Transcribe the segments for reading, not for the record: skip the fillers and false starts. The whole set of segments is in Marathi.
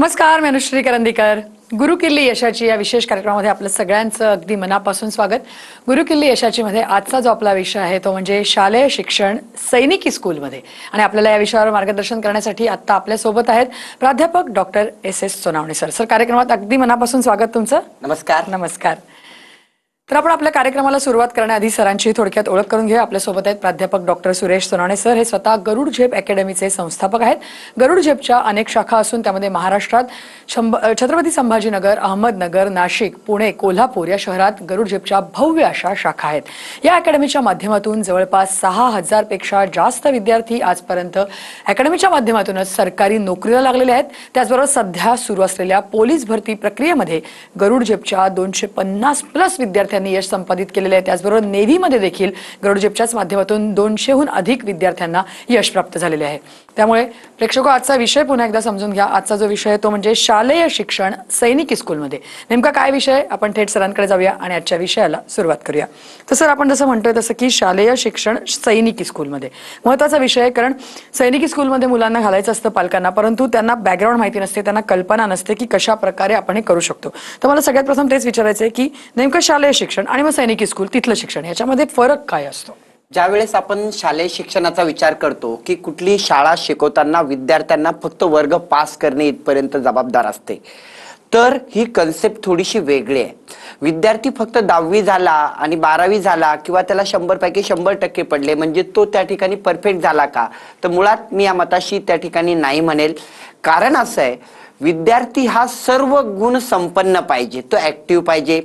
नमस्कार, मी अनुश्री करंदीकर. गुरुकिल्ली यशाची या विशेष कार्यक्रमामध्ये आपलं सगळ्यांचं अगदी मनापासून स्वागत. गुरुकिल्ली यशाची मध्ये आजचा जो आपला विषय आहे तो म्हणजे शालेय शिक्षण सैनिकी स्कूलमध्ये. आणि आपल्याला या विषयावर मार्गदर्शन करण्यासाठी आता आपल्या सोबत आहेत प्राध्यापक doctor S Sonawane sir. Sir, कार्यक्रमात अगदी मनापासून स्वागत तुमचं. नमस्कार. नमस्कार. तर आपण आपल्या कार्यक्रमाला सुरुवात करण्याआधी सरांची थोडक्यात ओळख करून घेऊया. आपल्यासोबत आहेत प्राध्यापक डॉक्टर सुरेश सोनावणे सर. हे स्वतः गरुड झेप अकॅडमीचे संस्थापक आहेत. गरुड झेपच्या अनेक शाखा असून त्यामध्ये महाराष्ट्रात छत्रपती संभाजीनगर, अहमदनगर, नाशिक, पुणे, कोल्हापूर या शहरात गरुड झेपच्या भव्य अशा शाखा आहेत. या अकॅडमीच्या माध्यमातून जवळपास 6,000 पेक्षा जास्त विद्यार्थी आजपर्यंत अकॅडमीच्या माध्यमातूनच सरकारी नोकरीला लागलेले आहेत. त्याचबरोबर सध्या सुरू असलेल्या पोलीस भरती प्रक्रियेमध्ये गरुड झेपच्या 250+ विद्यार्थ्यांनी यश संपादित केलेले आहे. त्याचबरोबर नेव्हीमध्ये देखील गरुड झेपच्याच माध्यमातून 200हून अधिक विद्यार्थ्यांना यश प्राप्त झालेले आहे. त्यामुळे प्रेक्षक, आजचा विषय पुन्हा एकदा समजून घ्या. आजचा जो विषय आहे तो म्हणजे शालेय शिक्षण सैनिकी स्कूलमध्ये. नेमका काय विषय, आपण थेट सरांकडे जाऊया आणि आजच्या विषयाला सुरुवात करूया. तर सर, आपण जसं म्हणतोय तसं की शालेय शिक्षण सैनिकी स्कूलमध्ये महत्त्वाचा विषय आहे. कारण सैनिकी स्कूलमध्ये मुलांना घालायचं असतं पालकांना, परंतु त्यांना बॅकग्राऊंड माहिती नसते, त्यांना कल्पना नसते की कशा प्रकारे आपण हे करू शकतो. तर मला सगळ्यात प्रथम तेच विचारायचं आहे की नेमकं शालेय शिक्षण आणि मग सैनिकी स्कूल तिथलं शिक्षण याच्यामध्ये फरक काय असतो? ज्यावेळेस आपण शालेय शिक्षणाचा विचार करतो की कुठली शाळा शिकवताना विद्यार्थ्यांना फक्त वर्ग पास करणे इथपर्यंत जबाबदार असते, तर ही कन्सेप्ट थोडीशी वेगळी आहे. विद्यार्थी फक्त 10वी झाला आणि 12वी झाला किंवा त्याला 100 पैकी 100% पडले म्हणजे तो त्या ठिकाणी परफेक्ट झाला का? तर मुळात मी या मताशी त्या ठिकाणी नाही म्हणेल. कारण असं आहे, विद्यार्थी हा सर्व गुण संपन्न पाहिजे. तो ऍक्टिव्ह पाहिजे,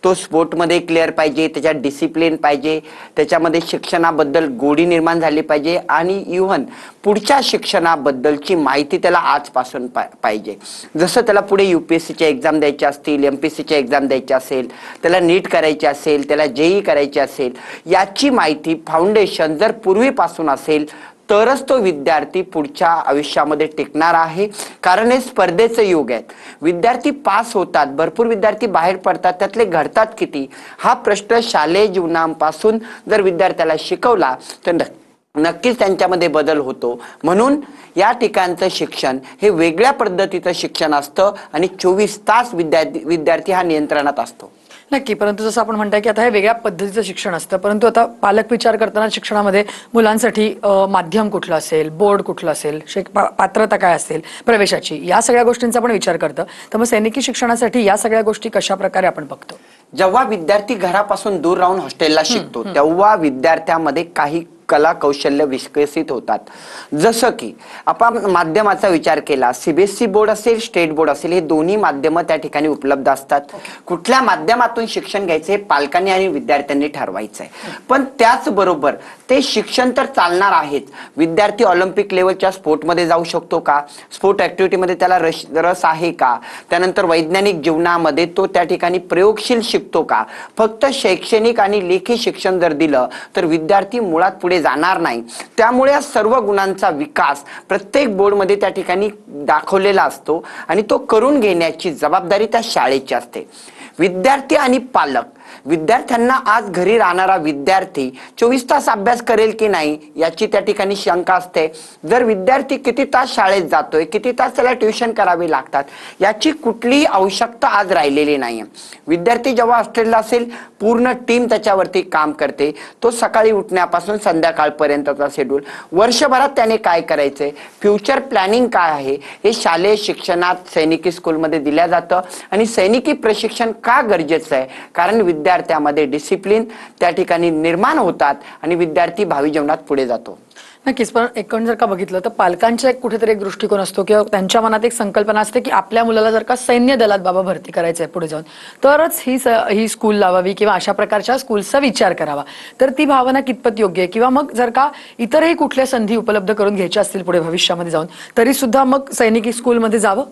तो स्पोर्टमध्ये क्लिअर पाहिजे, त्याच्यात डिसिप्लिन पाहिजे, त्याच्यामध्ये शिक्षणाबद्दल गोडी निर्माण झाली पाहिजे आणि इव्हन पुढच्या शिक्षणाबद्दलची माहिती त्याला आजपासून पाहिजे. जसं त्याला पुढे UPSCच्या एक्झाम द्यायच्या असतील, MPSCच्या एक्झाम द्यायच्या असेल, त्याला नीट करायची असेल, त्याला JEE करायची असेल, याची माहिती फाउंडेशन जर पूर्वीपासून असेल तरच तो विद्यार्थी पुढच्या आयुष्यामध्ये टिकणार आहे. कारण हे स्पर्धेचं युग आहे. विद्यार्थी पास होतात, भरपूर विद्यार्थी बाहेर पडतात, त्यातले घडतात किती? हा प्रश्न शालेय जीवनापासून जर विद्यार्थ्याला शिकवला तर नक्कीच त्यांच्यामध्ये बदल होतो. म्हणून या ठिकाणचं शिक्षण हे वेगळ्या पद्धतीचं शिक्षण असतं आणि 24 तास विद्यार्थी हा नियंत्रणात असतो. नक्की. परंतु जसं आपण म्हणताय की आता हे वेगळ्या पद्धतीचं शिक्षण असतं, परंतु आता पालक विचार करताना शिक्षणामध्ये मुलांसाठी माध्यम कुठलं असेल, बोर्ड कुठलं असेल, पात्रता काय असेल प्रवेशाची, या सगळ्या गोष्टींचा आपण विचार करतं. तर मग सैनिकी शिक्षणासाठी या सगळ्या गोष्टी कशा प्रकारे आपण बघतो? जेव्हा विद्यार्थी घरापासून दूर राहून हॉस्टेलला शिकतो तेव्हा विद्यार्थ्यामध्ये काही कला कौशल्य विकसित होतात. जसं की आपण माध्यमाचा विचार केला, CBSE बोर्ड असेल, स्टेट बोर्ड असेल, हे दोन्ही माध्यमं त्या ठिकाणी उपलब्ध असतात. कुठल्या माध्यमातून शिक्षण घ्यायचं हे पालकांनी आणि विद्यार्थ्यांनी ठरवायचं आहे. पण त्याचबरोबर ते शिक्षण तर चालणार आहेच. विद्यार्थी ऑलिम्पिक लेवलच्या स्पोर्टमध्ये जाऊ शकतो का? स्पोर्ट ऍक्टिव्हिटीमध्ये त्याला रस आहे का? त्यानंतर वैज्ञानिक जीवनामध्ये तो त्या ठिकाणी प्रयोगशील शिकतो का? फक्त शैक्षणिक आणि लेखी शिक्षण जर दिलं तर विद्यार्थी मुळात पुढे जाणार नाही. त्यामुळे या सर्व गुणांचा विकास प्रत्येक बोर्डमध्ये त्या ठिकाणी दाखवलेला असतो आणि तो करून घेण्याची जबाबदारी त्या शाळेची असते. विद्यार्थी आणि पालक, विद्यार्थ्यांना आज घरी राहणारा विद्यार्थी 24 तास अभ्यास करेल की नाही याची त्या ठिकाणी शंका असते. जर विद्यार्थी किती तास शाळेत जातोय, किती तास त्याला ट्युशन करावी लागतात, याची कुठलीही आवश्यकता आज राहिलेली नाही. विद्यार्थी जेव्हा हॉस्टेलला असेल पूर्ण टीम त्याच्यावरती काम करते. तो सकाळी उठण्यापासून संध्याकाळपर्यंतचा शेड्यूल, वर्षभरात त्याने काय करायचंय, फ्युचर प्लॅनिंग काय आहे, हे शालेय शिक्षणात सैनिकी स्कूलमध्ये दिल्या जातं. आणि सैनिकी प्रशिक्षण का गरजेचं आहे? कारण विद्यार्थ्यामध्ये डिसिप्लिन त्या ठिकाणी निर्माण होतात आणि विद्यार्थी भावी जीवनात पुढे जातो. नक्कीच. पण एकूण जर का बघितलं तर पालकांचा एक कुठेतरी एक दृष्टिकोन असतो किंवा त्यांच्या मनात एक संकल्पना असते की आपल्या मुलाला जर का सैन्य दलात बाबा भरती करायचंय पुढे जाऊन, तरच ही स्कूल लावावी किंवा अशा प्रकारच्या स्कूलचा विचार करावा. तर ती भावना कितपत योग्य आहे? किंवा मग जर का इतरही कुठल्या संधी उपलब्ध करून घ्यायच्या असतील पुढे भविष्यामध्ये जाऊन, तरी सुद्धा मग सैनिकी स्कूलमध्ये जावं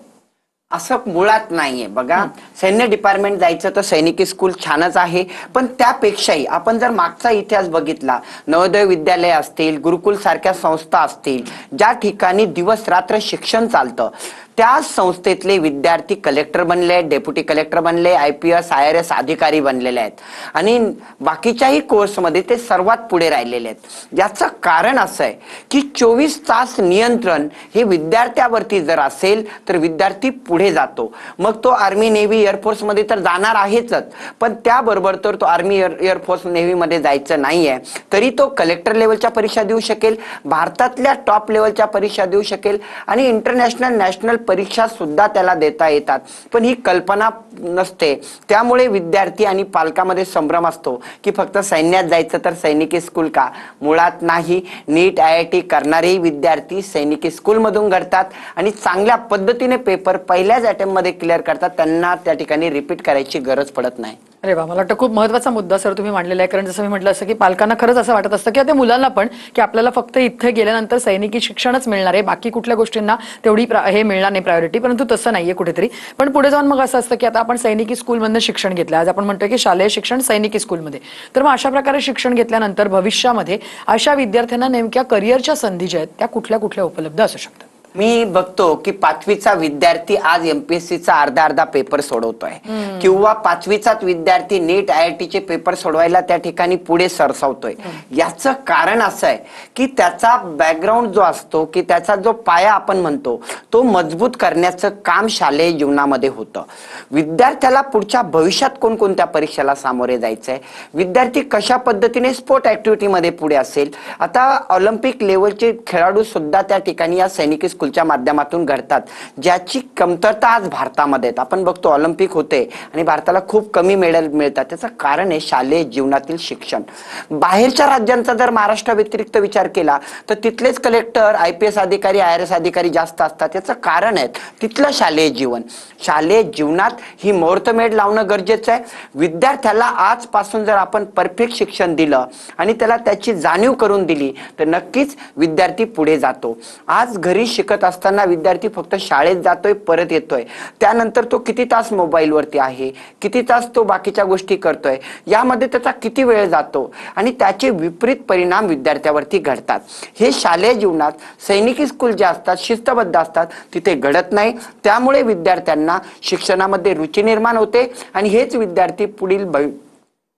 असं मुळात नाहीये. बघा, सैन्य डिपार्टमेंट जायचं तर सैनिकी स्कूल छानच आहे, पण त्यापेक्षाही आपण जर मागचा इतिहास बघितला, नवोदय विद्यालय असतील, गुरुकुल सारख्या संस्था असतील, ज्या ठिकाणी दिवस रात्र शिक्षण चालतं, त्या संस्थेतले विद्यार्थी कलेक्टर बनले, डेप्युटी कलेक्टर बनले, IPS IRS अधिकारी बनलेले आहेत आणि बाकीच्याही कोर्समध्ये ते सर्वात पुढे राहिलेले आहेत. याचं कारण असं आहे की 24 तास नियंत्रण हे विद्यार्थ्यावरती जर असेल तर विद्यार्थी पुढे जातो. मग तो आर्मी, नेव्ही, एअरफोर्स मध्ये तर जाणार आहेच, पण त्याबरोबर तर तो आर्मी, एअरफोर्स, नेव्ही मध्ये जायचं नाहीये तरी तो कलेक्टर लेवलच्या परीक्षा देऊ शकेल, भारतातल्या टॉप लेवलच्या परीक्षा देऊ शकेल आणि इंटरनॅशनल, नॅशनल परीक्षा सुद्धा त्याला देता येतात. पण ही कल्पना नसते. त्यामुळे विद्यार्थी आणि पालकामध्ये संभ्रम असतो की फक्त सैन्यात जायचं तर सैनिकी स्कूल का? मुळात नाही. नीट IIT करणारेही विद्यार्थी सैनिकी स्कूल मधून घडतात आणि चांगल्या पद्धतीने पेपर पहिल्याच अटेम्प्ट मध्ये क्लिअर करतात. त्यांना त्या ठिकाणी रिपीट करायची गरज पडत नाही. अरे वा, मला वाटतं खूप महत्त्वाचा मुद्दा सर तुम्ही मांडलेला आहे. कारण जसं मी म्हटलं असं की पालकांना खरंच असं वाटत असतं किंवा त्या मुलांना पण की आपल्याला फक्त इथे गेल्यानंतर सैनिकी शिक्षणच मिळणार आहे, बाकी कुठल्या गोष्टींना तेवढी हे मिळणार नाही प्रायोरिटी. परंतु तसं नाहीये कुठेतरी. पण पुढे जाऊन मग असं असतं की आता आपण सैनिकी स्कूलमधनं शिक्षण घेतलं, आज आपण म्हणतोय की शालेय शिक्षण सैनिकी स्कूलमध्ये, तर मग अशा प्रकारे शिक्षण घेतल्यानंतर भविष्यामध्ये अशा विद्यार्थ्यांना नेमक्या करिअरच्या संधी ज्या आहेत त्या कुठल्या कुठल्या उपलब्ध असू शकतात? मी बघतो की 5वीचा विद्यार्थी आज MPSCचा अर्धा पेपर सोडवतोय किंवा 5वीचाच विद्यार्थी नीट IITचे पेपर सोडवायला त्या ठिकाणी पुढे सरसावतोय. याचं कारण असं आहे की त्याचा बॅकग्राऊंड जो असतो की त्याचा जो पाया आपण म्हणतो तो मजबूत करण्याचं काम शालेय जीवनामध्ये होतं. विद्यार्थ्याला पुढच्या भविष्यात कोणकोणत्या परीक्षेला सामोरे जायचंय, विद्यार्थी कशा पद्धतीने स्पोर्ट ऍक्टिव्हिटीमध्ये पुढे असेल. आता ऑलिम्पिक लेवलचे खेळाडू सुद्धा त्या ठिकाणी या सैनिकी स्कूलच्या माध्यमातून घडतात, ज्याची कमतरता आज भारतामध्ये आहे. आपण बघतो ऑलिम्पिक होते आणि भारताला खूप कमी मेडल मिळतात. त्याचं कारण आहे शालेय जीवनातील शिक्षण. बाहेरच्या राज्यांचा जर महाराष्ट्र व्यतिरिक्त विचार केला तर तिथलेच कलेक्टर, IPS अधिकारी, IRS अधिकारी जास्त असतात. याचं कारण आहे तिथलं शालेय जीवन. शालेय जीवनात ही मुहूर्तमेढ लावणं गरजेचं आहे. विद्यार्थ्याला आजपासून जर आपण परफेक्ट शिक्षण दिलं आणि त्याला त्याची जाणीव करून दिली तर नक्कीच विद्यार्थी पुढे जातो. आज घरी शिकत असताना विद्यार्थी फक्त शाळेत जातोय, परत येतोय, त्यानंतर तो किती तास मोबाईल वरती आहे, किती तास तो बाकीच्या गोष्टी करतोय, यामध्ये त्याचा किती वेळ जातो आणि त्याचे विपरीत परिणाम विद्यार्थ्यावरती घडतात. हे शालेय जीवनात सैनिकी स्कूल जे असतात, शिस्तबद्ध असतात, तिथे घडत नाही. त्यामुळे विद्यार्थ्यांना शिक्षणामध्ये रुची निर्माण होते आणि हेच विद्यार्थी पुढील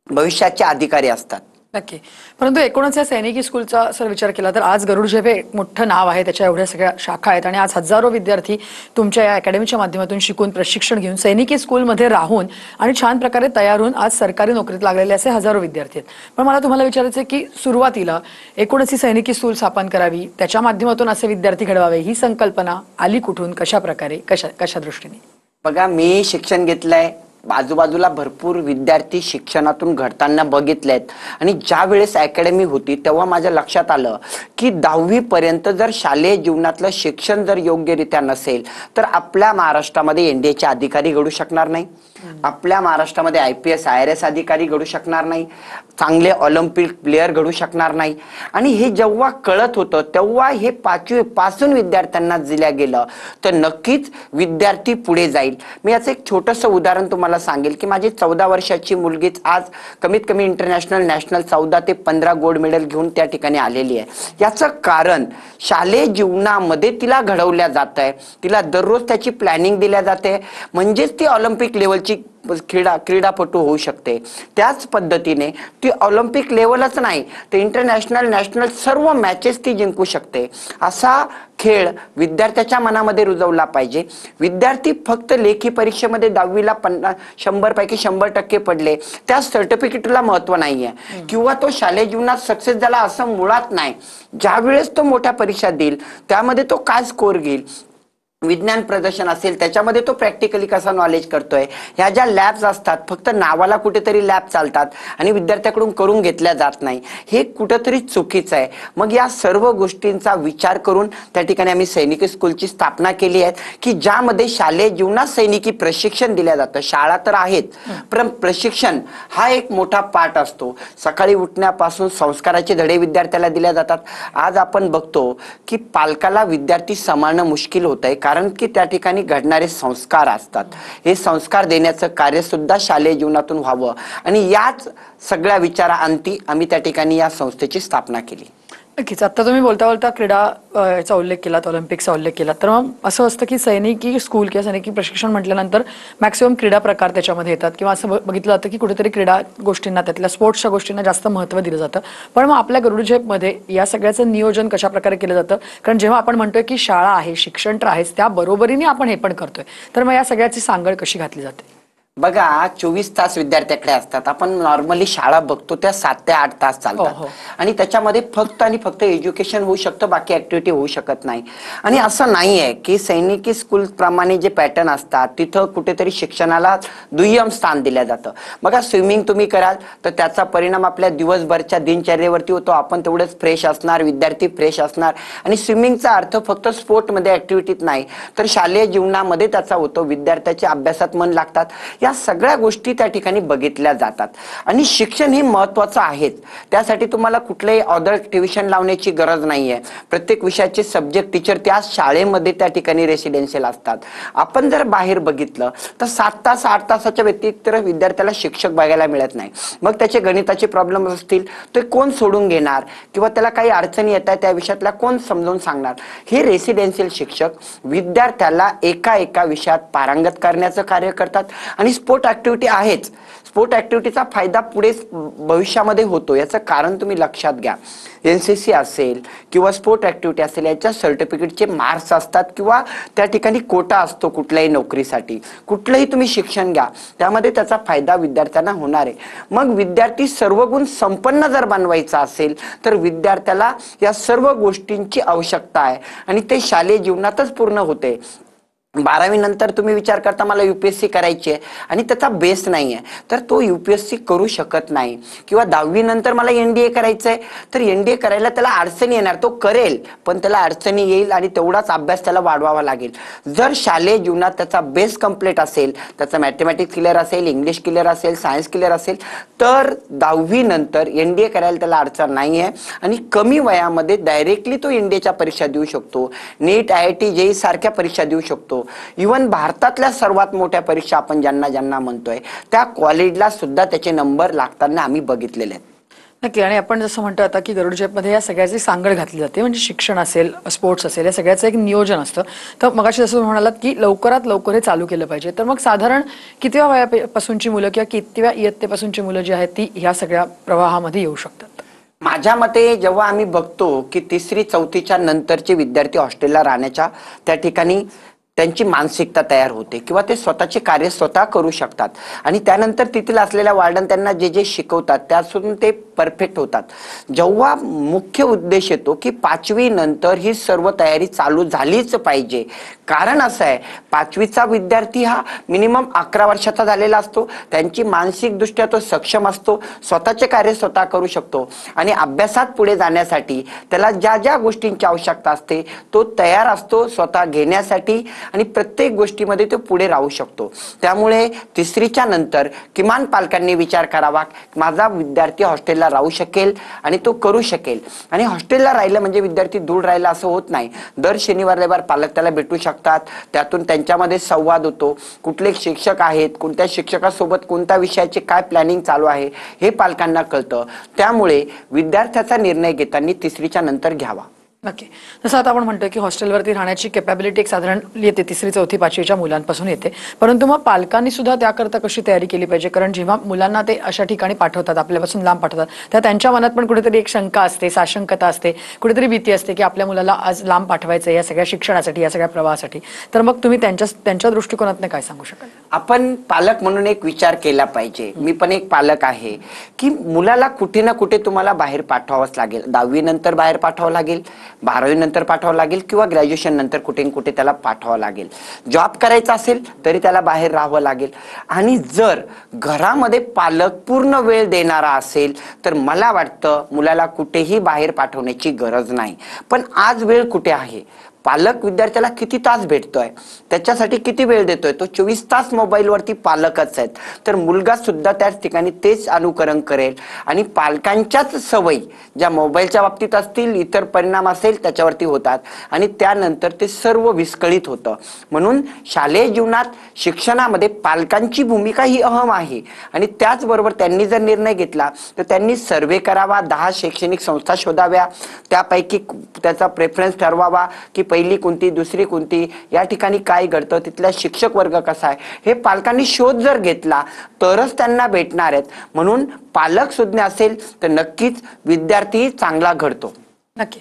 भविष्याचे अधिकारी असतात. नक्की. परंतु एकूणच या सैनिकी स्कूलचा जर विचार केला तर आज गरुड झेप हे मोठं नाव आहे, त्याच्या एवढ्या सगळ्या शाखा आहेत आणि आज हजारो विद्यार्थी तुमच्या या अकॅडमीच्या माध्यमातून शिकून, प्रशिक्षण घेऊन, सैनिकी स्कूलमध्ये राहून आणि छान प्रकारे तयार होऊन आज सरकारी नोकरीत लागलेले असे हजारो विद्यार्थी आहेत. पण मला तुम्हाला विचारायचं आहे की सुरुवातीला एकूणच ही सैनिकी स्कूल स्थापन करावी, त्याच्या माध्यमातून असे विद्यार्थी घडवावे, ही संकल्पना आली कुठून, कशा प्रकारे, कशा दृष्टीने? बघा, मी शिक्षण घेतलंय, आजूबाजूला भरपूर विद्यार्थी शिक्षणातून घडताना बघितलेत आणि ज्या वेळेस अकॅडमी होती तेव्हा माझ्या लक्षात आलं की 10वी पर्यंत जर शालेय जीवनातलं शिक्षण जर योग्यरित्या नसेल तर आपल्या महाराष्ट्रामध्ये NDAचे अधिकारी घडू शकणार नाही, आपल्या महाराष्ट्रामध्ये IPS IRS अधिकारी घडू शकणार नाही, चांगले ऑलिम्पिक प्लेयर घडू शकणार नाही. आणि हे जेव्हा कळत होतं तेव्हा हे 5वी पासून विद्यार्थ्यांना दिल्या गेलं तर नक्कीच विद्यार्थी पुढे जाईल. मी याचं एक छोटंसं उदाहरण तुम्हाला सांगेल की माझी 14 वर्षाची मुलगीच आज कमीत कमी इंटरनॅशनल, नॅशनल 14 ते 15 गोल्ड मेडल घेऊन त्या ठिकाणी आलेली आहे. याचं कारण शालेय जीवनामध्ये तिला घडवल्या जात आहे, तिला दररोज त्याची प्लॅनिंग दिल्या जाते, म्हणजेच ती ऑलिम्पिक लेवलची क्रीडापटू होऊ शकते. त्याच पद्धतीने ती ऑलिम्पिक लेवलच नाही तर इंटरनॅशनल, नॅशनल सर्व मॅचेस ती जिंकू शकते. असा खेळ विद्यार्थ्याच्या मनामध्ये रुजवला पाहिजे. विद्यार्थी फक्त लेखी परीक्षेमध्ये 10वीला 100 पैकी 100% पडले त्या सर्टिफिकेटला महत्व नाहीये किंवा तो शालेय जीवनात सक्सेस झाला असं मुळात नाही. ज्यावेळेस तो मोठ्या परीक्षा देईल त्यामध्ये तो काय स्कोर घेईल, विज्ञान प्रदर्शन असेल त्याच्यामध्ये तो प्रॅक्टिकली कसा नॉलेज करतोय, ह्या ज्या लॅब्स असतात फक्त नावाला कुठेतरी लॅब चालतात आणि विद्यार्थ्याकडून करून घेतल्या जात नाही, हे कुठेतरी चुकीचं आहे. मग या सर्व गोष्टींचा विचार करून त्या ठिकाणी आम्ही सैनिकी स्कूलची स्थापना केली आहे की ज्यामध्ये शालेय जीवनात सैनिकी प्रशिक्षण दिलं जातं. शाळा तर आहेत पण प्रशिक्षण हा एक मोठा पार्ट असतो. सकाळी उठण्यापासून संस्काराचे धडे विद्यार्थ्याला दिल्या जातात. आज आपण बघतो की पालकाला विद्यार्थी सांभाळणं मुश्किल होत आहे कारण की त्या ठिकाणी घडणारे संस्कार असतात. हे संस्कार देण्याचं कार्य सुद्धा शालेय जीवनातून व्हावं आणि याच सगळ्या विचाराअंती आम्ही त्या ठिकाणी या संस्थेची स्थापना केली. नक्कीच. आता तुम्ही बोलता बोलता क्रीडा याचा उल्लेख केला, ऑलिम्पिकचा उल्लेख केला, तर मग असं असतं की सैनिकी स्कूल किंवा सैनिकी प्रशिक्षण म्हटल्यानंतर मॅक्सिमम क्रीडा प्रकार त्याच्यामध्ये येतात किंवा असं बघितलं जातं की कुठेतरी क्रीडा गोष्टींना, त्यातल्या स्पोर्ट्सच्या गोष्टींना जास्त महत्त्व दिलं जातं. पण मग आपल्या गरुड झेपमध्ये या सगळ्याचं नियोजन कशा प्रकारे केलं जातं? कारण जेव्हा आपण म्हणतोय की शाळा आहे, शिक्षण तर आहेच, त्या बरोबरीने आपण हे पण करतोय, तर मग या सगळ्याची सांगड कशी घातली जाते? बघा, 24 तास विद्यार्थ्याकडे असतात. आपण नॉर्मली शाळा बघतो त्या 7 ते 8 तास हो. चालतात आणि त्याच्यामध्ये फक्त आणि फक्त एज्युकेशन होऊ शकतं, बाकी ऍक्टिव्हिटी होऊ शकत नाही. आणि असं नाहीये की सैनिकी स्कूल प्रमाणे जे पॅटर्न असतात तिथं कुठेतरी शिक्षणाला दुय्यम स्थान दिलं जातं. बघा, स्विमिंग तुम्ही कराल तर त्याचा परिणाम आपल्या दिवसभरच्या दिनचर्येवरती होतो. आपण तेवढंच फ्रेश असणार, विद्यार्थी फ्रेश असणार. आणि स्विमिंगचा अर्थ फक्त स्पोर्टमध्ये ऍक्टिव्हिटीत नाही तर शालेय जीवनामध्ये त्याचा होतो. विद्यार्थ्याच्या अभ्यासात मन लागतात. या सगळ्या गोष्टी त्या ठिकाणी बघितल्या जातात. आणि शिक्षण हे महत्वाचं आहेच. त्यासाठी तुम्हाला कुठलेही अदर ट्युशन लावण्याची गरज नाहीये. प्रत्येक विषयाचे सब्जेक्ट टीचर त्या शाळेमध्ये त्या ठिकाणी रेसिडेन्शियल असतात. आपण जर बाहेर बघितलं तर 7 तास 8 तासाच्या व्यतिरिक्त विद्यार्थ्याला शिक्षक बघायला मिळत नाही. मग त्याचे गणिताचे प्रॉब्लेम असतील ते कोण सोडून घेणार किंवा त्याला काही अडचणी येतात त्या विषयातल्या कोण समजावून सांगणार? हे रेसिडेन्शियल शिक्षक विद्यार्थ्याला एका एका विषयात पारंगत करण्याचं कार्य करतात. आणि स्पोर्ट ऍक्टिव्हिटी आहेच. स्पोर्ट ऍक्टिव्हिटीचा फायदा पुढे भविष्यामध्ये होतो. याचं कारण तुम्ही लक्षात घ्या. एनसीसी असेल किंवा स्पोर्ट ऍक्टिव्हिटी असेल, याच्या सर्टिफिकेटचे मार्क्स असतात किंवा त्या ठिकाणी कोटा असतो कुठल्याही नोकरीसाठी. कुठलंही तुम्ही शिक्षण घ्या, त्यामध्ये त्याचा फायदा विद्यार्थ्यांना होणार आहे. मग विद्यार्थी सर्वगुण संपन्न जर बनवायचा असेल तर विद्यार्थ्याला या सर्व गोष्टींची आवश्यकता आहे आणि ते शालेय जीवनातच पूर्ण होते. 12वी नंतर तुम्ही विचार करता मला UPSC करायची आहे आणि त्याचा बेस नाही आहे तर तो UPSC करू शकत नाही. किंवा 10वी नंतर मला NDA करायचं आहे तर NDA करायला त्याला अडचणी येणार. तो करेल पण त्याला अडचणी येईल आणि तेवढाच अभ्यास त्याला वाढवावा लागेल. जर शालेय जीवनात त्याचा बेस कम्प्लीट असेल, त्याचा मॅथमॅटिक्स क्लिअर असेल, इंग्लिश क्लिअर असेल, सायन्स क्लिअर असेल तर 10वी नंतर NDA करायला त्याला अडचण नाही आहे आणि कमी वयामध्ये डायरेक्टली तो NDAच्या परीक्षा देऊ शकतो. नीट, IIT, JEE सारख्या परीक्षा देऊ शकतो. इव्हन भारतातल्या सर्वात मोठ्या परीक्षा आपण ज्यांना ज्यांना म्हणतोय त्या कॉलेजला सुद्धा त्याचे नंबर लागताना आम्ही बघितलेले आहेत. नक्की. आणि आपण जसं म्हणतो आता की गरुड झेपमध्ये या सगळ्याची सांगड घातली जाते, म्हणजे शिक्षण असेल, स्पोर्ट्स असेल, या सगळ्याचं एक नियोजन असतं. तर मगाशी जसं तुम्ही म्हणालात की लवकरात लवकर हे चालू केलं पाहिजे, तर मग साधारण कितव्या वयापासूनची मुलं किंवा कितव्या इयत्तेपासूनची मुलं जी आहेत ती ह्या सगळ्या प्रवाहामध्ये येऊ शकतात? माझ्या मते जेव्हा आम्ही बघतो की 3री-4थीच्या नंतरचे विद्यार्थी हॉस्टेलला राहण्याच्या त्या ठिकाणी त्यांची मानसिकता तयार होते किंवा ते स्वतःचे कार्य स्वतः करू शकतात आणि त्यानंतर तिथील असलेल्या वार्डन त्यांना जे जे शिकवतात त्यातून ते परफेक्ट होतात. जेव्हा मुख्य उद्देश येतो की 5वी नंतर ही सर्व तयारी चालू झालीच पाहिजे. कारण असं आहे, 5वीचा विद्यार्थी हा मिनिमम 11 वर्षाचा झालेला असतो. त्यांची मानसिक दृष्ट्या तो सक्षम असतो, स्वतःचे कार्य स्वतः करू शकतो आणि अभ्यासात पुढे जाण्यासाठी त्याला ज्या ज्या गोष्टींची आवश्यकता असते तो तयार असतो स्वतः घेण्यासाठी आणि प्रत्येक गोष्टीमध्ये तो पुढे राहू शकतो. त्यामुळे 3रीच्या नंतर किमान पालकांनी विचार करावा, माझा विद्यार्थी हॉस्टेलला राहू शकेल आणि तो करू शकेल. आणि हॉस्टेलला राहिलं म्हणजे विद्यार्थी दूर राहिला असं होत नाही. दर शनिवार रविवार पालक त्याला भेटू शकतात, त्यातून त्यांच्यामध्ये संवाद होतो. कुठले शिक्षक आहेत, कोणत्या शिक्षकासोबत कोणत्या विषयाचे काय प्लॅनिंग चालू आहे हे पालकांना कळतं. त्यामुळे विद्यार्थ्याचा निर्णय घेताना 3रीच्या नंतर घ्यावा. नक्की. जसं आता आपण म्हणतोय की हॉस्टेलवरती राहण्याची कॅपॅबिलिटी एक साधारण येते 3री, 4थी, 5वीच्या मुलांपासून येते, परंतु मग पालकांनी सुद्धा त्याकरता कशी तयारी केली पाहिजे? कारण जेव्हा मुलांना ते अशा ठिकाणी पाठवतात, आपल्यापासून लांब पाठवतात, तर त्यांच्या मनात पण कुठेतरी एक शंका असते, साशंकता असते, कुठेतरी भीती असते की आपल्या मुलाला आज लांब पाठवायचं या सगळ्या शिक्षणासाठी, या सगळ्या प्रवाहासाठी. तर मग तुम्ही त्यांच्या दृष्टिकोनातून काय सांगू शकाल? आपण पालक म्हणून एक विचार केला पाहिजे. मी पण एक पालक आहे की मुलाला कुठे ना कुठे तुम्हाला बाहेर पाठवावंच लागेल. 10वी नंतर बाहेर पाठवावं लागेल, 12वी नंतर पाठवावं लागेल किंवा ग्रॅज्युएशन नंतर कुठे ना कुठे त्याला पाठवावं लागेल. जॉब करायचा असेल तरी त्याला बाहेर राहावं लागेल. आणि जर घरामध्ये पालक पूर्ण वेळ देणारा असेल तर मला वाटतं मुलाला कुठेही बाहेर पाठवण्याची गरज नाही. पण आज वेळ कुठे आहे? पालक विद्यार्थ्याला किती तास भेटतोय, त्याच्यासाठी किती वेळ देतोय, तो 24 तास मोबाईलवरती पालकच आहेत. तर मुलगा सुद्धा त्याच ठिकाणी तेच अनुकरण करेल आणि पालकांच्याच सवयी ज्या मोबाईलच्या बाबतीत असतील, इतर परिणाम असेल त्याच्यावरती होतात आणि त्यानंतर ते सर्व विस्कळीत होतं. म्हणून शालेय जीवनात शिक्षणामध्ये पालकांची भूमिका ही अहम आहे आणि त्याचबरोबर त्यांनी जर निर्णय घेतला तर त्यांनी सर्वे करावा, 10 शैक्षणिक संस्था शोधाव्या, त्यापैकी त्याचा प्रेफरन्स ठरवावा की पहिली कोणती, दुसरी कोणती, या ठिकाणी काय घडतं, तिथला शिक्षक वर्ग कसा आहे, हे पालकांनी शोध जर घेतला तरच त्यांना भेटणार आहेत. म्हणून पालक सुज्ञ असेल तर नक्कीच विद्यार्थी चांगला घडतो. नक्की.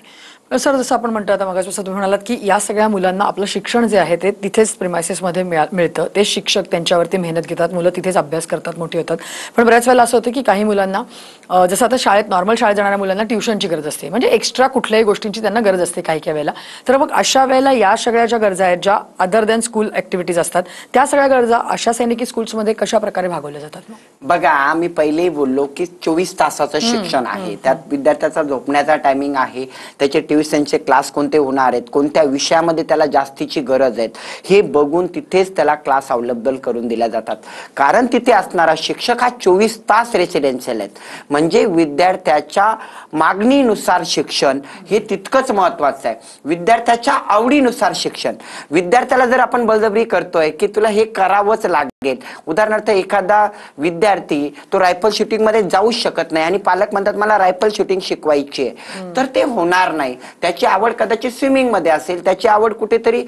सर, जसं आपण म्हणतो आता मगाशी तुम्ही म्हणालात की या सगळ्या मुलांना आपलं शिक्षण जे आहे ते तिथेच प्रिमायसेसमध्ये मिळतं, ते शिक्षक त्यांच्यावरती मेहनत घेतात, मुलं तिथेच अभ्यास करतात, मोठी होतात. पण बऱ्याच वेळेला असं होतं की काही मुलांना जसं आता शाळेत नॉर्मल शाळेत जाणाऱ्या मुलांना ट्युशनची गरज असते, म्हणजे एक्स्ट्रा कुठल्याही गोष्टींची त्यांना गरज असते काही काही वेळेला. तर मग अशा वेळेला या सगळ्या ज्या गरजा आहेत, ज्या अदर दॅन स्कूल ऍक्टिव्हिटीज असतात, त्या सगळ्या गरजा अशा सैनिकी स्कूल्समध्ये कशा प्रकारे भागवल्या जातात? बघा, मी पहिलेही बोललो की 24 तासाचं शिक्षण आहे, त्यात विद्यार्थ्याचा झोपण्याचा टायमिंग आहे, त्याचे ट्युशनचे क्लास कोणते होणार आहेत, कोणत्या विषयामध्ये त्याला जास्तीची गरज आहे हे बघून तिथेच त्याला क्लास अवेलेबल करून दिल्या जातात. कारण तिथे असणारा शिक्षक हा 24 तास रेसिडेन्शियल आहेत. म्हणजे विद्यार्थ्याच्या मागणीनुसार शिक्षण हे तितकंच महत्वाचं आहे. विद्यार्थ्याच्या आवडीनुसार शिक्षण. विद्यार्थ्याला जर आपण बळजबरी करतोय की तुला हे करावंच लागेल, उदाहरणार्थ एखादा विद्यार्थी तो रायफल शूटिंग मध्ये जाऊच शकत नाही आणि पालक म्हणतात मला रायफल शूटिंग शिकवायची आहे, तर ते होणार नाही. त्याची आवड कदाचित स्विमिंग मध्ये असेल, त्याची आवड कुठेतरी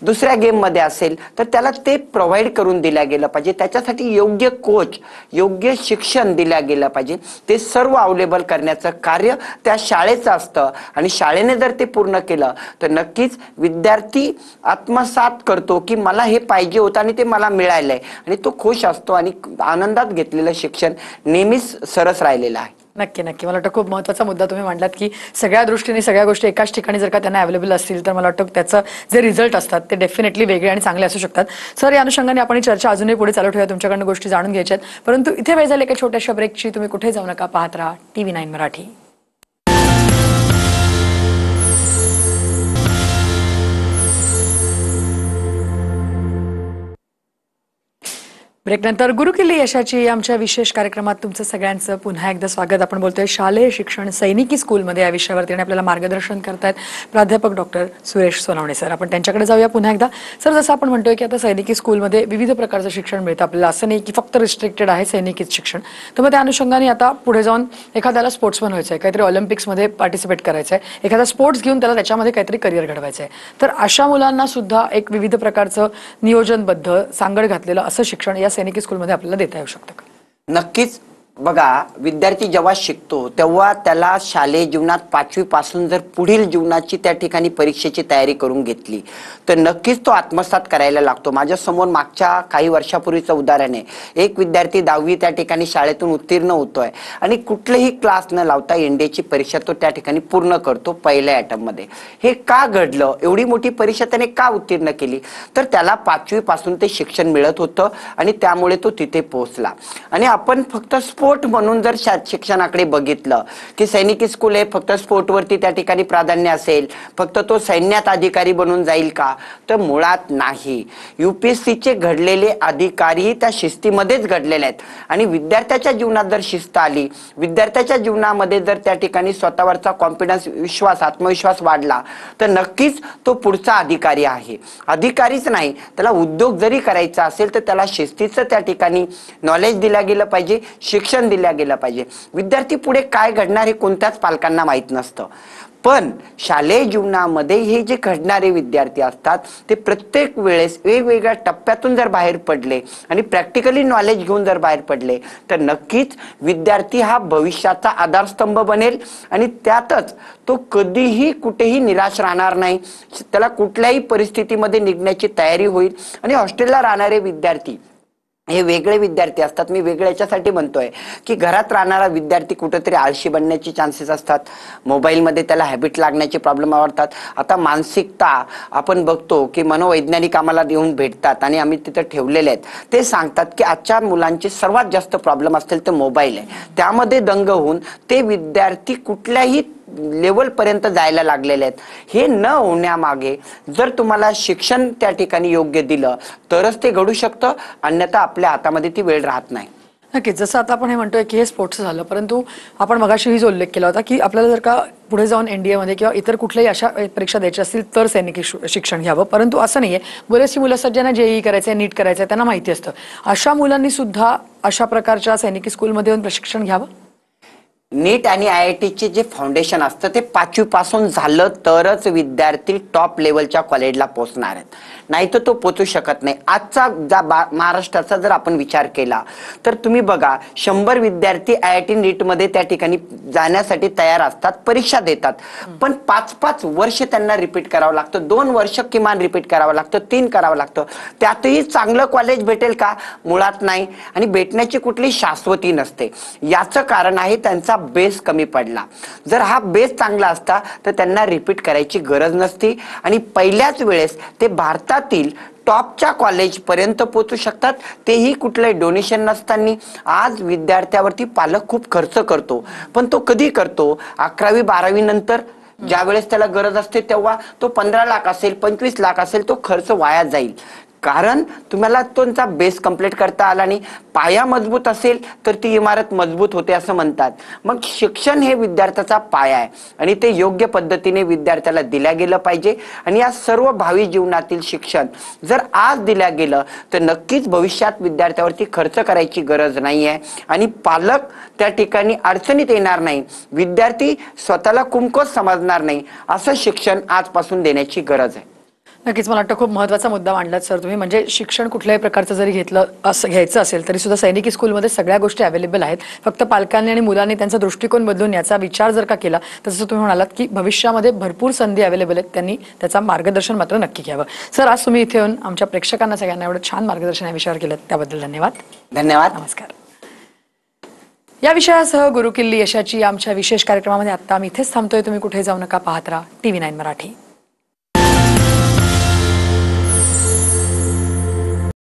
दुसऱ्या गेम मध्ये असेल, तर त्याला ते प्रोव्हाइड करून दिल्या गेलं पाहिजे. त्याच्यासाठी योग्य कोच, योग्य शिक्षण दिल्या गेलं पाहिजे. ते सर्व अवेलेबल करण्याचं कार्य त्या शाळेचं असतं आणि शाळेने जर ते पूर्ण केलं तर नक्कीच विद्यार्थी आत्मसात करतो की मला हे पाहिजे होतं आणि ते मला मिळालंय आणि तो खुश असतो आणि आनंदात घेतलेलं शिक्षण नेहमीच सरस राहिलेलं आहे. नक्की नक्की. मला वाटतं खूप महत्त्वाचा मुद्दा तुम्ही मांडलात की सगळ्या दृष्टीने सगळ्या गोष्टी एकाच ठिकाणी जर का त्यांना अवेलेबल असतील तर मला वाटतं त्याचं जे रिझल्ट असतात ते डेफिनेटली वेगळे आणि चांगले असू शकतात. सर, या अनुषंगाने आपण ही चर्चा अजूनही पुढे चालू ठेवूया, तुमच्याकडनं गोष्टी जाणून घ्यायच्या आहेत, परंतु इथे वेळ झाली एका छोट्याशा ब्रेकची. तुम्ही कुठे जाऊ नका, पाहत राहा TV9 मराठी. ब्रेकनंतर गुरुकिल्ली यशाची आमच्या विशेष कार्यक्रमात तुमचं सगळ्यांचं पुन्हा एकदा स्वागत. आपण बोलतोय शालेय शिक्षण सैनिकी स्कूलमध्ये या विषयावरती आणि आपल्याला मार्गदर्शन करतायत प्राध्यापक डॉक्टर सुरेश सोनवणे सर. आपण त्यांच्याकडे जाऊया पुन्हा एकदा. सर, जसं आपण म्हणतोय की आता सैनिकी स्कूलमध्ये विविध प्रकारचं शिक्षण मिळतं आपल्याला, असं नाही की फक्त रिस्ट्रिक्टेड आहे सैनिकीच शिक्षण. तर मग त्या अनुषंगाने आता पुढे जाऊन एखाद्याला स्पोर्ट्समन व्हायचं आहे, काहीतरी ऑलिम्पिक्समध्ये पार्टिसिपेट करायचं आहे, एखादा स्पोर्ट्स घेऊन त्याला त्याच्यामध्ये काहीतरी करिअर घडवायचं आहे, तर अशा मुलांना सुद्धा एक विविध प्रकारचं नियोजनबद्ध सांगड घातलेलं असं शिक्षण या सैनिकी स्कूलमध्ये आपल्याला देता येऊ शकतं का? नक्कीच. बघा, विद्यार्थी जेव्हा शिकतो तेव्हा त्याला शालेय जीवनात 5वी पासून जर पुढील जीवनाची त्या ठिकाणी परीक्षेची तयारी करून घेतली तर नक्कीच तो आत्मसात करायला लागतो. माझ्या समोर मागच्या काही वर्षापूर्वीचं उदाहरण आहे. एक विद्यार्थी 10वी त्या ठिकाणी शाळेतून उत्तीर्ण होतोय आणि कुठलेही क्लास न लावता एनडीएची परीक्षा तो त्या ठिकाणी पूर्ण करतो पहिल्या अटेम्प्ट मध्ये. हे का घडलं? एवढी मोठी परीक्षा त्याने का उत्तीर्ण केली? तर त्याला 5वी पासून ते शिक्षण मिळत होतं आणि त्यामुळे तो तिथे पोहोचला. आणि आपण फक्त स्पोर्ट म्हणून जर शिक्षणाकडे बघितलं की सैनिकी स्कूल हे फक्त स्पोर्टवरती त्या ठिकाणी प्राधान्य असेल, फक्त तो सैन्यात अधिकारी बनून जाईल का? तर मुळात नाही. UPSCचे घडलेले अधिकारी त्या शिस्तीमध्येच घडलेले आहेत आणि विद्यार्थ्याच्या जीवनात जर शिस्त आली, विद्यार्थ्याच्या जीवनामध्ये जर त्या ठिकाणी स्वतःवरचा कॉन्फिडन्स, विश्वास, आत्मविश्वास वाढला तर नक्कीच तो पुढचा अधिकारी आहे. अधिकारीच नाही, त्याला उद्योग जरी करायचा असेल तर त्याला शिस्तीचं त्या ठिकाणी नॉलेज दिलं गेलं पाहिजे, शिक्षण दिल्या गेलं पाहिजे. विद्यार्थी पुढे काय घडणार हे कोणत्याच पालकांना माहित नसतं. पण शालेय जीवनामध्ये हे जे घडणारे विद्यार्थी असतात ते प्रत्येक वेळेस वेगवेगळ्या टप्प्यातून जर बाहेर पडले आणि प्रॅक्टिकली नॉलेज घेऊन जर बाहेर पडले तर नक्कीच विद्यार्थी हा भविष्याचा आधारस्तंभ बनेल आणि त्यातच तो कधीही कुठेही निराश राहणार नाही. त्याला कुठल्याही परिस्थितीमध्ये निघण्याची तयारी होईल. आणि हॉस्टेलला राहणारे विद्यार्थी हे वेगळे विद्यार्थी असतात. मी वेगळे याच्यासाठी म्हणतोय की घरात राहणारा विद्यार्थी कुठेतरी आळशी बनण्याची चान्सेस असतात, मोबाईलमध्ये त्याला हॅबिट लागण्याचे प्रॉब्लेम आवडतात. आता मानसिकता आपण बघतो की मनोवैज्ञानिक आम्हाला येऊन भेटतात आणि आम्ही तिथं ठेवलेले आहेत. ते सांगतात की आजच्या मुलांचे सर्वात जास्त प्रॉब्लेम असतील तर मोबाईल आहे. त्यामध्ये दंग होऊन ते विद्यार्थी कुठल्याही लेवल पर्यंत जायला लागलेले आहेत. हे न होण्यामागे जर तुम्हाला शिक्षण त्या ठिकाणी योग्य दिलं तरच ते घडू शकतं, अन्यथा आपल्या हातामध्ये ती वेळ राहत नाही. नक्कीच. जसं आता आपण हे म्हणतोय की हे स्पोर्ट्स झालं, परंतु आपण मगाशीही जो उल्लेख केला होता की आपल्याला जर का पुढे जाऊन एनडीए मध्ये किंवा इतर कुठल्याही अशा परीक्षा द्यायच्या असतील तर सैनिकी शिक्षण घ्यावं, परंतु असं नाहीये. बरेचशी मुलं असतात ज्यांना जेई करायचंय, नीट करायचंय, त्यांना माहिती असतं. अशा मुलांनी सुद्धा अशा प्रकारच्या सैनिकी स्कूलमध्ये येऊन प्रशिक्षण घ्यावं. नीट आणि IITचे जे फाउंडेशन असतं ते 5वी पासून झालं तरच विद्यार्थी टॉप लेवलच्या कॉलेजला पोहोचणार आहेत, नाही तर तो पोहोचू शकत नाही. आजचा महाराष्ट्राचा जर आपण विचार केला तर तुम्ही बघा 100 विद्यार्थी IIT नीटमध्ये त्या ठिकाणी जाण्यासाठी तयार असतात, परीक्षा देतात, पण 5-5 वर्ष त्यांना रिपीट करावं लागतं, 2 वर्ष किमान रिपीट करावं लागतं, 3 करावं लागतं. त्यातही चांगलं कॉलेज भेटेल का? मुळात नाही, आणि भेटण्याची कुठली शाश्वती नसते. याचं कारण आहे त्यांचा बेस कमी पडला. जर हा बेस चांगला असता तर त्यांना रिपीट करायची गरज नसती आणि पहिल्याच वेळेस ते भारतातील टॉपच्या कॉलेज पर्यंत पोहोचू शकतात, तेही कुठले डोनेशन नसताना. आज विद्यार्थ्यावरती पालक खूप खर्च करतो, पण तो कधी करतो? 11वी 12वी नंतर ज्या वेळेस त्याला गरज असते तेव्हा. तो 15 लाख असेल, 25 लाख असेल, तो खर्च वाया जाईल. कारण तुम्हाला तुमचा बेस कंप्लीट करता आला नाही. पाया मजबूत असेल तर ती इमारत मजबूत होते असं म्हणतात. मग शिक्षण हे विद्यार्थ्याचा पाया आहे आणि ते योग्य पद्धतीने विद्यार्थ्याला दिल्या गेलं पाहिजे. आणि या सर्व भावी जीवनातील शिक्षण जर आज दिल्या गेलं तर नक्कीच भविष्यात विद्यार्थ्यावरती खर्च करायची गरज नाही आहे आणि पालक त्या ठिकाणी अडचणीत येणार नाही, विद्यार्थी स्वतःला कमकुवत समजणार नाही. असं शिक्षण आजपासून देण्याची गरज आहे. नक्कीच. मला वाटतं खूप महत्त्वाचा मुद्दा मांडलात सर तुम्ही. म्हणजे शिक्षण कुठल्याही प्रकारचं जरी घ्यायचं असेल तरी सुद्धा सैनिकी स्कूलमध्ये सगळ्या गोष्टी अवेलेबल आहेत. फक्त पालकांनी आणि मुलांनी त्यांचा दृष्टिकोन बदलून याचा विचार जर का केला तर जसं तुम्ही म्हणालात की भविष्यामध्ये भरपूर संधी अवेलेबल आहेत, त्यांनी त्याचा मार्गदर्शन मात्र नक्की घ्यावं. सर, आज तुम्ही इथे येऊन आमच्या प्रेक्षकांना सगळ्यांना एवढं छान मार्गदर्शन या विषयावर केलं त्याबद्दल धन्यवाद. धन्यवाद. नमस्कार. या विषयासह गुरुकिल्ली यशाची आमच्या विशेष कार्यक्रमामध्ये आता आम्ही इथेच थांबतोय. तुम्ही कुठे जाऊ नका, पाहत राहा TV9 मराठी.